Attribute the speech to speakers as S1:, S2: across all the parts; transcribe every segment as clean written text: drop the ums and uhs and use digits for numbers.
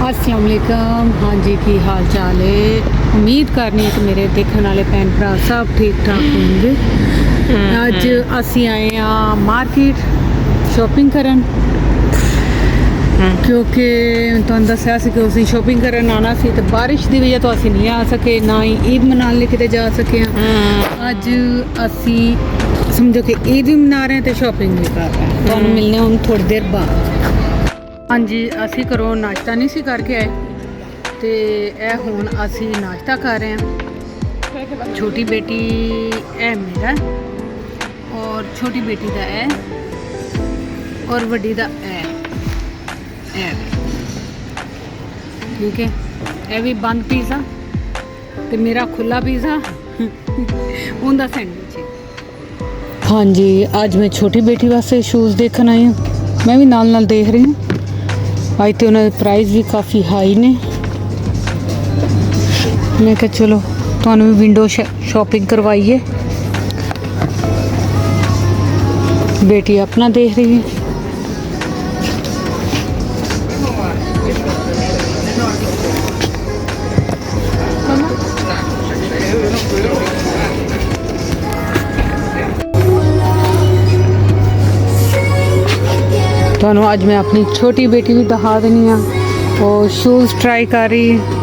S1: अस्सलाम वालेकुम। हाँ जी, की हाल चाल है। उम्मीद करनी है कि मेरे देखने वाले भैन भरा सब ठीक ठाक होंगे। अज असी आए हाँ मार्केट शॉपिंग करन क्योंकि तुहानू दस्सिया सी कि असीं शॉपिंग करन आना सी ते बारिश की वजह तो असीं नहीं आ सके, ना ही ईद मनाने किते जा सके। अज असी समझो कि ईद भी मना रहे हैं तो शॉपिंग भी कर रहे हैं। तुहानू मिलने हम थोड़ी देर बाद। हाँ जी, असी घरों नाश्ता नहीं सी करके आए तो यह हुण असी नाश्ता कर रहे हैं। छोटी बेटी है मेरा और छोटी बेटी का है और वड्डी का है ठीक है। यह भी बंद पिज़्ज़ा तो मेरा खुला पिज़्ज़ा उनका सैंडविच है। हाँ जी, आज मैं छोटी बेटी वास्ते शूज़ देखन आई हूँ। मैं भी नाल नाल देख रही हूँ। अज तो उन्होंने प्राइस भी काफ़ी हाई ने। मैं कहा चलो तुहानू भी विंडो शॉपिंग करवाइए। बेटी अपना देख रही है। तुहानू अज मैं अपनी छोटी बेटी भी दिखा देनी हाँ और शूज़ ट्राई कर रही है।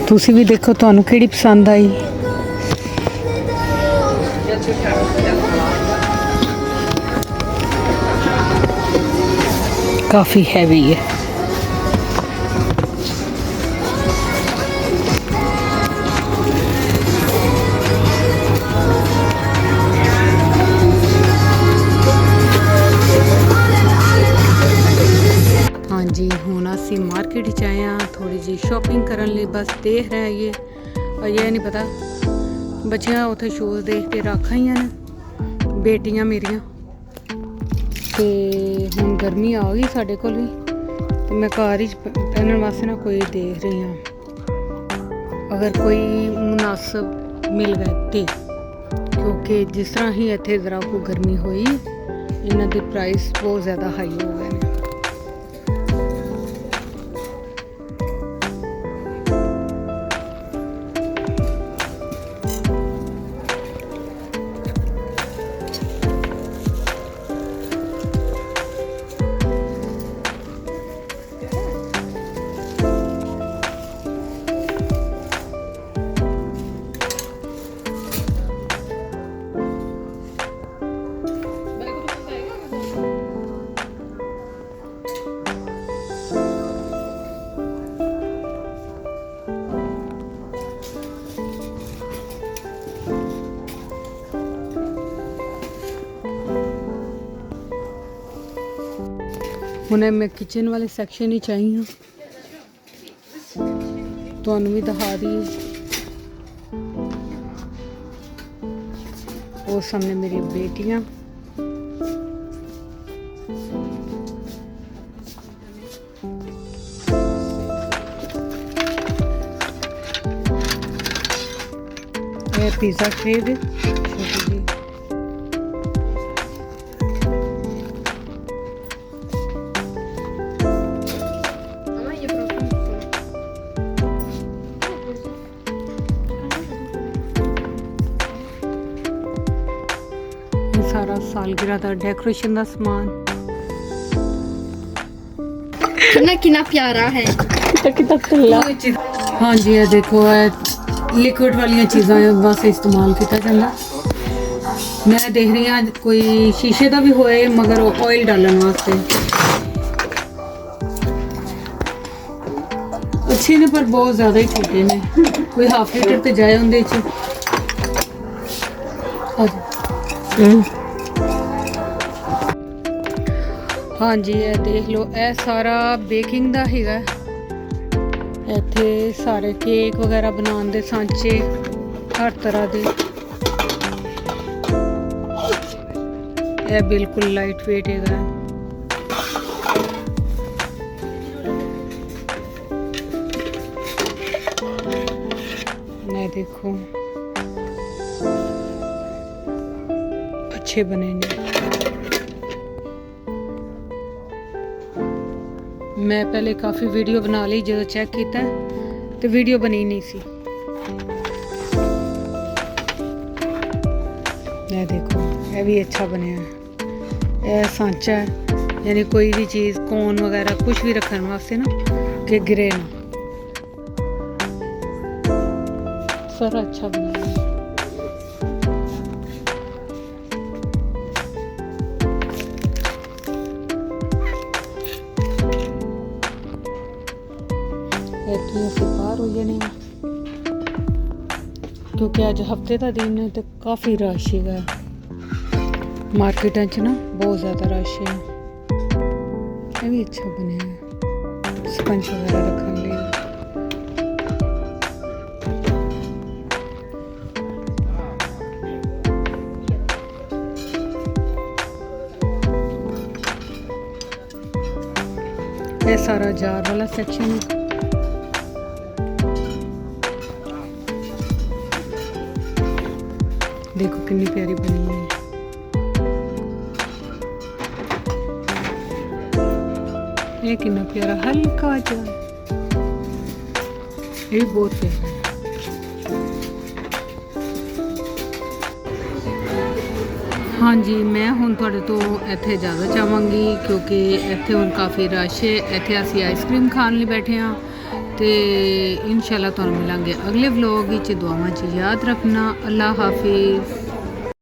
S1: तुसी भी देखो तुहानू केड़ी पसंद आई। काफ़ी हैवी है। हाँ जी, हुण असी मार्केट च आए हाँ थोड़ी जी शॉपिंग करन लई। बस देख रहे हैं ये और ये नहीं पता बच्चियां उत्थे शूज़ देख के रख आईयां ने बेटियां मेरियां ते हुण गर्मी आ गई साडे कोल भी ते मैं घर ही पहनने वास्ते ना कोई देख रही हाँ अगर कोई मुनासिब मिल गए ते, क्योंकि जिस तरह ही इत्थे जरा को गर्मी हुई इन्हां दे प्राइस बहुत ज़्यादा हाई हो गए हैं। हुणे मैं किचन वाले सैक्शन ही चाहिए हूँ तुहानू भी दिखा दी। और सामने मेरी बेटियाँ पिज़्ज़ा ट्रे दे छोटी जी। सारा सालगिरह का डेकोरेशन का समान
S2: कितना प्यारा है।
S1: हाँ जी, ये देखो लिक्विड वाली चीज़ां वास्ते इस्तेमाल किया जाता। मैं देख रही हाँ कोई शीशे का भी होए मगर ऑयल डालने वास्ते अच्छे ने पर बहुत ज़्यादा ही छोटे ने। कोई हाफ लीटर तो जाए उनके हाँ जी, ये देख लो यह सारा बेकिंग का हैगा। इत्थे सारे केक वगैरह बनाने दे सांचे हर तरह के। यह बिल्कुल लाइट वेट हैगा। मैं देखो अच्छे बने ने। मैं पहले काफ़ी वीडियो बना ली, जो चेक किया तो वीडियो बनी नहीं सी। ये देखो, ये भी अच्छा बनया है। यह सांचा है, यानी कोई भी चीज़ कोन वगैरह कुछ भी रखने वास्ते ना कि गिरे ना, सारा अच्छा बनाया है। इतनी से पार हो जाने, क्योंकि अज हफ्ते का दिन है तो काफ़ी रश है मार्केटा च ना, बहुत ज़्यादा रश है। ये भी अच्छा बनया है, स्पंज वगैरह रखने लिए। ये सारा जार वाला सेक्शन है। देखो कितनी प्यारी बनी है। ये कितना प्यारा हल्का जा, ये भी बहुत प्यारा है। हाँ जी, मैं हुण तुहाडे तो इत्थे ज़्यादा चाहांगी, क्योंकि इत्थे हुण काफ़ी रश है। इत्थे असीं आइसक्रीम खाण लई बैठे हाँ, तो इंशाल्लाह तुहानूं मिलांगे अगले व्लॉग विच। दुआवां च याद रखना। अल्लाह हाफिज़।